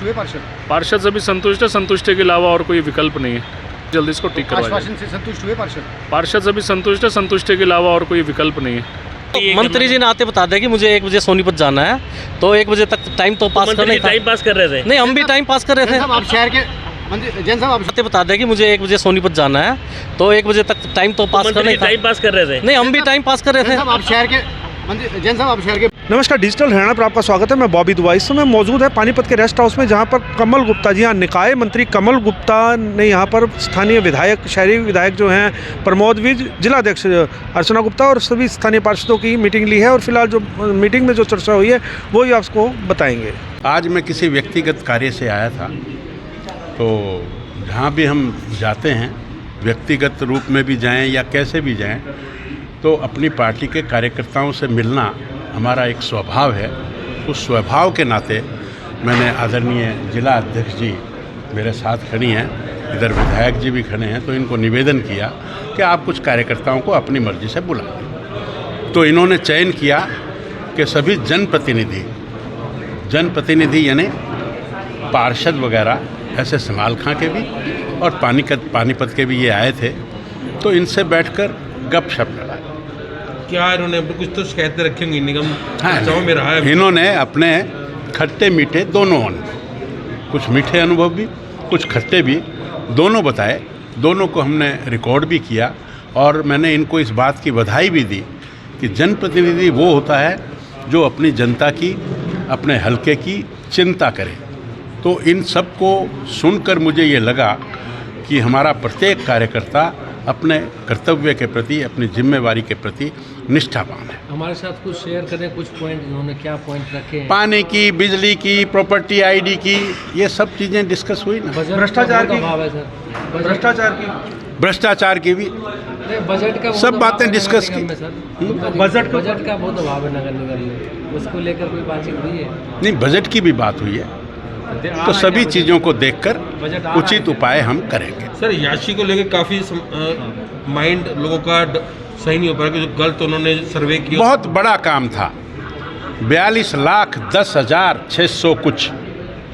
हुए पार्षद? पार्षद सभी संतुष्ट है, संतुष्टि के अलावा और कोई विकल्प नहीं है। जल्दी इसको ठीक करवाएं। आश्वासन से संतुष्ट हुए पार्षद? पार्षद सभी संतुष्ट है, संतुष्टि के अलावा और कोई विकल्प नहीं है। मंत्री जी ने आते बता दें कि मुझे 1 बजे सोनीपत जाना है, तो 1 बजे तक टाइम तो पास करना ही था। टाइम पास कर रहे थे? नहीं, हम भी टाइम पास कर रहे थे। आप शहर के मंत्री जैन साहब आप आते बता दें कि मुझे 1 बजे सोनीपत जाना है, तो 1 बजे तक टाइम तो पास करना ही था। टाइम पास कर रहे थे? नहीं, हम भी टाइम पास कर रहे थे। आप शहर के मंत्री जैन साहब आप शहर के। नमस्कार, डिजिटल हरियाणा पर आपका स्वागत है। मैं बॉबी दुबई। इस समय मौजूद है पानीपत के रेस्ट हाउस में, जहां पर कमल गुप्ता जी, हाँ, निकाय मंत्री कमल गुप्ता ने यहां पर स्थानीय विधायक, शहरी विधायक जो हैं प्रमोद विज, जिलाध्यक्ष अर्चना गुप्ता और सभी स्थानीय पार्षदों की मीटिंग ली है। और फिलहाल जो मीटिंग में जो चर्चा हुई है वो ही आपको बताएंगे। आज मैं किसी व्यक्तिगत कार्य से आया था, तो जहाँ भी हम जाते हैं, व्यक्तिगत रूप में भी जाएं या कैसे भी जाएं, तो अपनी पार्टी के कार्यकर्ताओं से मिलना हमारा एक स्वभाव है। उस स्वभाव के नाते मैंने आदरणीय जिला अध्यक्ष जी मेरे साथ खड़ी हैं, इधर विधायक जी भी खड़े हैं, तो इनको निवेदन किया कि आप कुछ कार्यकर्ताओं को अपनी मर्जी से बुला लें। तो इन्होंने चयन किया कि सभी जनप्रतिनिधि यानी पार्षद वगैरह, ऐसे समाल खां के भी और पानीपत के भी ये आए थे, तो इनसे बैठकर गपशप लड़ा। क्या इन्होंने कुछ तो शिकायतें रखी होंगी निगम हाँ, में रहा है? इन्होंने अपने खट्टे मीठे दोनों अनुभव, कुछ मीठे अनुभव भी, कुछ खट्टे भी, दोनों बताए। दोनों को हमने रिकॉर्ड भी किया और मैंने इनको इस बात की बधाई भी दी कि जनप्रतिनिधि वो होता है जो अपनी जनता की, अपने हलके की चिंता करे। तो इन सब को सुनकर मुझे ये लगा कि हमारा प्रत्येक कार्यकर्ता अपने कर्तव्य के प्रति, अपनी जिम्मेवारी के प्रति निष्ठावान है। हमारे साथ कुछ शेयर करें, कुछ पॉइंट इन्होंने क्या पॉइंट रखे हैं? पानी की, बिजली की, प्रॉपर्टी आईडी की, ये सब चीज़ें डिस्कस हुई ना। भ्रष्टाचार की, भाव है सर, भ्रष्टाचार की भी बजट का सब बातें डिस्कस की। बजट का बहुत अभाव है नगर निगम में, उसको लेकर कोई बातचीत हुई है? नहीं, बजट की भी बात हुई है, तो सभी चीज़ों को देखकर उचित उपाय हम करेंगे। सर, याशी को लेकर काफ़ी माइंड लोगों का सही नहीं हो पा रहा, जो गलत उन्होंने सर्वे किया। बहुत बड़ा काम था, 42,10,600 कुछ,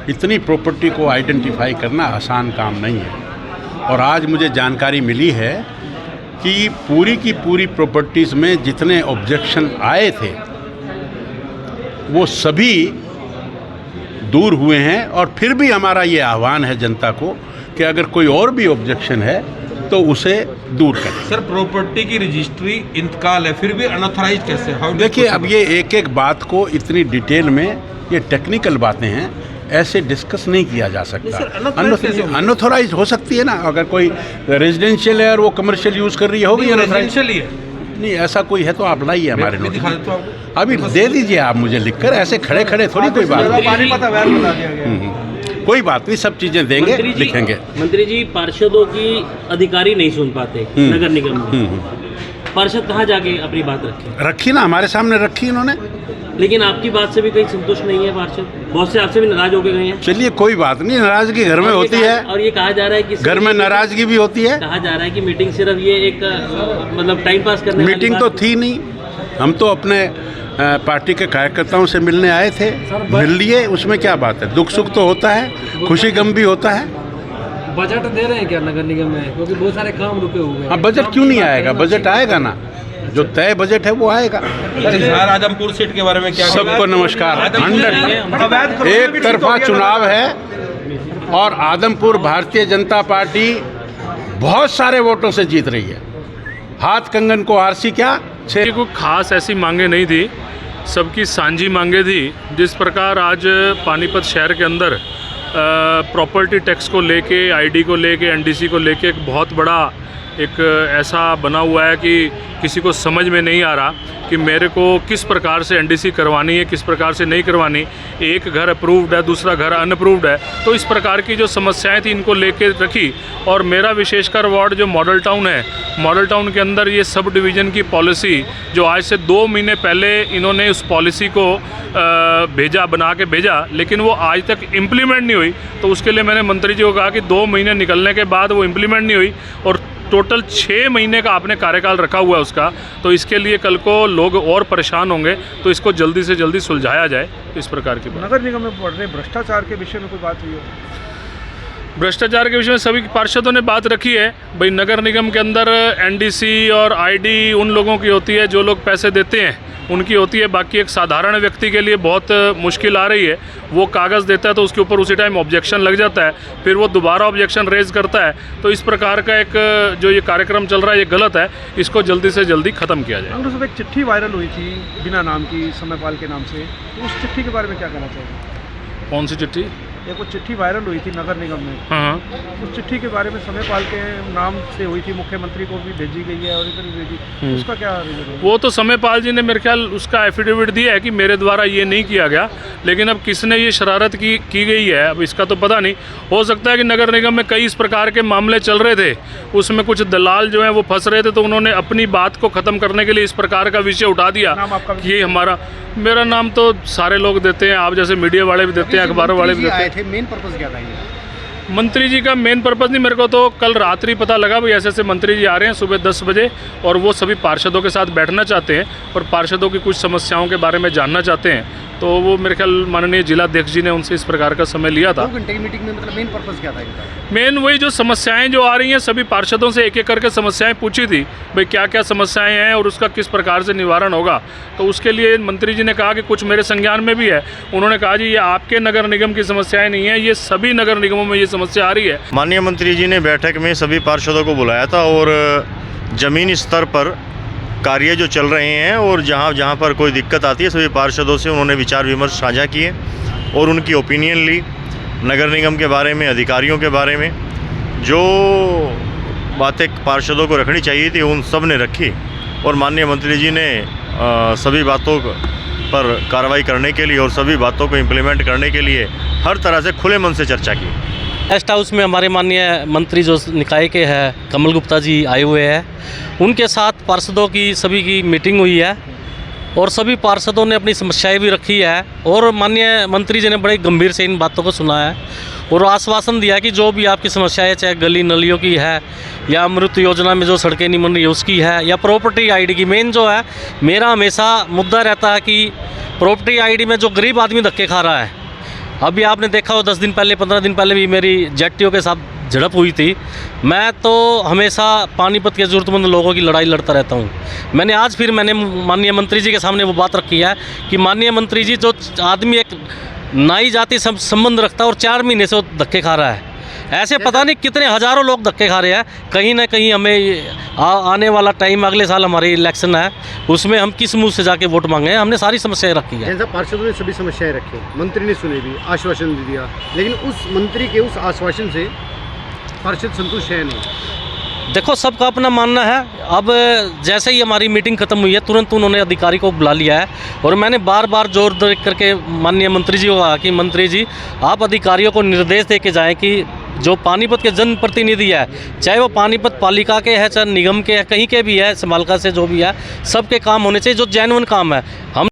इतनी प्रॉपर्टी को आइडेंटिफाई करना आसान काम नहीं है। और आज मुझे जानकारी मिली है कि पूरी की पूरी प्रॉपर्टीज़ में जितने ऑब्जेक्शन आए थे वो सभी दूर हुए हैं। और फिर भी हमारा ये आह्वान है जनता को कि अगर कोई और भी ऑब्जेक्शन है तो उसे दूर करें। सर, प्रॉपर्टी की रजिस्ट्री इंतकाल है, फिर भी अनऑथराइज कैसे? देखिए, अब ये एक एक बात को इतनी डिटेल में, ये टेक्निकल बातें हैं, ऐसे डिस्कस नहीं किया जा सकता। अनऑथराइज हो सकती है ना, अगर कोई रेजिडेंशियल है और वो कमर्शियल यूज़ कर रही है, होगी रेजिडेंशियल ही है। नहीं, ऐसा कोई है तो आप लाइए हमारे नोटिस। अभी दे दीजिए आप मुझे लिखकर, ऐसे खड़े खड़े थोड़ी कोई बात नहीं। कोई बात नहीं, सब चीज़ें देंगे, लिखेंगे। मंत्री जी, पार्षदों की अधिकारी नहीं सुन पाते नगर निगम में, पार्षद कहाँ जाके अपनी बात रखी ना, हमारे सामने रखी इन्होंने। लेकिन आपकी बात से भी कहीं संतुष्ट नहीं है पार्षद, बहुत से आपसे भी नाराज हो गए हैं। चलिए, कोई बात नहीं, नाराजगी घर में होती है, और ये कहा जा रहा है कि घर में नाराजगी भी होती है। कहा जा रहा है कि मीटिंग सिर्फ ये एक मतलब टाइम पास करने वाली मीटिंग तो थी नहीं, हम तो अपने पार्टी के कार्यकर्ताओं से मिलने आए थे, मिल लिए, उसमें क्या बात है। दुख सुख तो होता है, खुशी गम भी होता है। बजट दे रहे हैं क्या नगर निगम में? क्योंकि बहुत सारे काम रुके हुए हैं। हाँ, बजट क्यों नहीं आएगा? बजट आएगा ना, जो तय बजट है वो आएगा। आदमपुर सीट के बारे में क्या? सबको नमस्कार। 100 एक तरफा चुनाव है और आदमपुर भारतीय जनता पार्टी बहुत सारे वोटों से जीत रही है। हाथ कंगन को आरसी क्या कोई खास ऐसी मांगे नहीं थी, सबकी सांझी मांगे थी। जिस प्रकार आज पानीपत शहर के अंदर प्रॉपर्टी टैक्स को लेके, आईडी को लेके, एनडीसी को लेके एक बहुत बड़ा एक ऐसा बना हुआ है कि किसी को समझ में नहीं आ रहा कि मेरे को किस प्रकार से एनडीसी करवानी है, किस प्रकार से नहीं करवानी। एक घर अप्रूव्ड है, दूसरा घर अनअप्रूव्ड है, तो इस प्रकार की जो समस्याएं थी इनको लेके रखी। और मेरा विशेषकर वार्ड जो मॉडल टाउन है, मॉडल टाउन के अंदर ये सब डिवीज़न की पॉलिसी जो आज से 2 महीने पहले इन्होंने उस पॉलिसी को बना के भेजा, लेकिन वो आज तक इम्प्लीमेंट नहीं हुई। तो उसके लिए मैंने मंत्री जी को कहा कि 2 महीने निकलने के बाद वो इम्प्लीमेंट नहीं हुई और टोटल 6 महीने का आपने कार्यकाल रखा हुआ है उसका, तो इसके लिए कल को लोग और परेशान होंगे, तो इसको जल्दी से जल्दी सुलझाया जाए, इस प्रकार की बात। नगर निगम में बढ़ रहे भ्रष्टाचार के विषय में कोई बात हुई हो? भ्रष्टाचार के विषय में सभी पार्षदों ने बात रखी है। भाई नगर निगम के अंदर एनडीसी और आईडी उन लोगों की होती है जो लोग पैसे देते हैं, उनकी होती है। बाकी एक साधारण व्यक्ति के लिए बहुत मुश्किल आ रही है। वो कागज़ देता है तो उसके ऊपर उसी टाइम ऑब्जेक्शन लग जाता है, फिर वो दोबारा ऑब्जेक्शन रेज करता है। तो इस प्रकार का एक जो ये कार्यक्रम चल रहा है ये गलत है, इसको जल्दी से जल्दी ख़त्म किया जाए। कांग्रेस में एक चिट्ठी वायरल हुई थी बिना नाम की, समयपाल के नाम से, तो उस चिट्ठी के बारे में क्या कहना चाहिए? कौन सी चिट्ठी? एक वो चिट्ठी वायरल हुई थी नगर निगम में, हाँ, उस चिट्ठी के बारे में समयपाल के नाम से हुई थी, मुख्यमंत्री को भी भेजी गई है और इधर भी भेजी, उसका क्या रीजन है? वो तो समयपाल जी ने मेरे ख्याल उसका एफिडेविट दिया है कि मेरे द्वारा ये नहीं किया गया, लेकिन अब किसने ये शरारत की गई है अब इसका तो पता नहीं। हो सकता है कि नगर निगम में कई इस प्रकार के मामले चल रहे थे, उसमें कुछ दलाल जो हैं वो फंस रहे थे, तो उन्होंने अपनी बात को ख़त्म करने के लिए इस प्रकार का विषय उठा दिया कि ये मेरा नाम तो सारे लोग देते हैं, आप जैसे मीडिया वाले भी देते हैं, अखबारों वाले भी देते हैं। मेन पर्पस क्या था ये? मंत्री जी का मेन पर्पज़ नहीं, मेरे को तो कल रात्रि पता लगा भाई ऐसे ऐसे मंत्री जी आ रहे हैं सुबह 10 बजे और वो सभी पार्षदों के साथ बैठना चाहते हैं और पार्षदों की कुछ समस्याओं के बारे में जानना चाहते हैं। तो वो मेरे ख्याल माननीय जिलाध्यक्ष जी ने उनसे इस प्रकार का समय लिया था। 2 घंटे की मीटिंग में मतलब मेन पर्पस क्या था इनका? मेन वही जो समस्याएं जो आ रही हैं, सभी पार्षदों से एक एक करके समस्याएं पूछी थी भाई क्या क्या समस्याएं हैं और उसका किस प्रकार से निवारण होगा। तो उसके लिए मंत्री जी ने कहा कि कुछ मेरे संज्ञान में भी है। उन्होंने कहा जी ये आपके नगर निगम की समस्याएं नहीं है, ये सभी नगर निगमों में ये समस्या आ रही है। माननीय मंत्री जी ने बैठक में सभी पार्षदों को बुलाया था और ज़मीनी स्तर पर कार्य जो चल रहे हैं और जहाँ जहाँ पर कोई दिक्कत आती है सभी पार्षदों से उन्होंने विचार विमर्श साझा किए और उनकी ओपिनियन ली। नगर निगम के बारे में, अधिकारियों के बारे में जो बातें पार्षदों को रखनी चाहिए थी उन सब ने रखी और माननीय मंत्री जी ने सभी बातों पर कार्रवाई करने के लिए और सभी बातों को इम्प्लीमेंट करने के लिए हर तरह से खुले मन से चर्चा की। गेस्ट हाउस में हमारे माननीय मंत्री जो निकाय के हैं कमल गुप्ता जी आए हुए हैं, उनके साथ पार्षदों की सभी की मीटिंग हुई है और सभी पार्षदों ने अपनी समस्याएं भी रखी है और माननीय मंत्री जी ने बड़े गंभीर से इन बातों को सुना है और आश्वासन दिया कि जो भी आपकी समस्याएं चाहे गली नलियों की है या अमृत योजना में जो सड़कें नहीं बन रही है उसकी है या प्रॉपर्टी आईडी की। मेन जो है मेरा हमेशा मुद्दा रहता है कि प्रॉपर्टी आईडी में जो गरीब आदमी धक्के खा रहा है। अभी आपने देखा हो 10 दिन पहले 15 दिन पहले भी मेरी जेटीओ के साथ झड़प हुई थी। मैं तो हमेशा पानीपत के ज़रूरतमंद लोगों की लड़ाई लड़ता रहता हूँ। मैंने माननीय मंत्री जी के सामने वो बात रखी है कि माननीय मंत्री जी जो आदमी एक नाई जाति संबंध रखता है और 4 महीने से वो धक्के खा रहा है, ऐसे पता नहीं कितने हज़ारों लोग धक्के खा रहे हैं। कहीं ना कहीं हमें आने वाला टाइम अगले साल हमारी इलेक्शन है, उसमें हम किस मुंह से जाके वोट मांगे। हमने सारी समस्याएं रखी है। जैसा पार्षदों ने सभी समस्याएं रखी, मंत्री ने सुनी भी, आश्वासन दे दिया, लेकिन उस मंत्री के उस आश्वासन से पार्षद संतुष्ट है नहीं। देखो सबका अपना मानना है। अब जैसे ही हमारी मीटिंग खत्म हुई है तुरंत उन्होंने अधिकारी को बुला लिया है और मैंने बार बार जोर दे करके माननीय मंत्री जी को कहा कि मंत्री जी आप अधिकारियों को निर्देश दे के जाएँ कि जो पानीपत के जनप्रतिनिधि है, चाहे वो पानीपत पालिका के है चाहे निगम के है, कहीं के भी है, समालका से जो भी है, सबके काम होने चाहिए जो जेन्युइन काम है। हम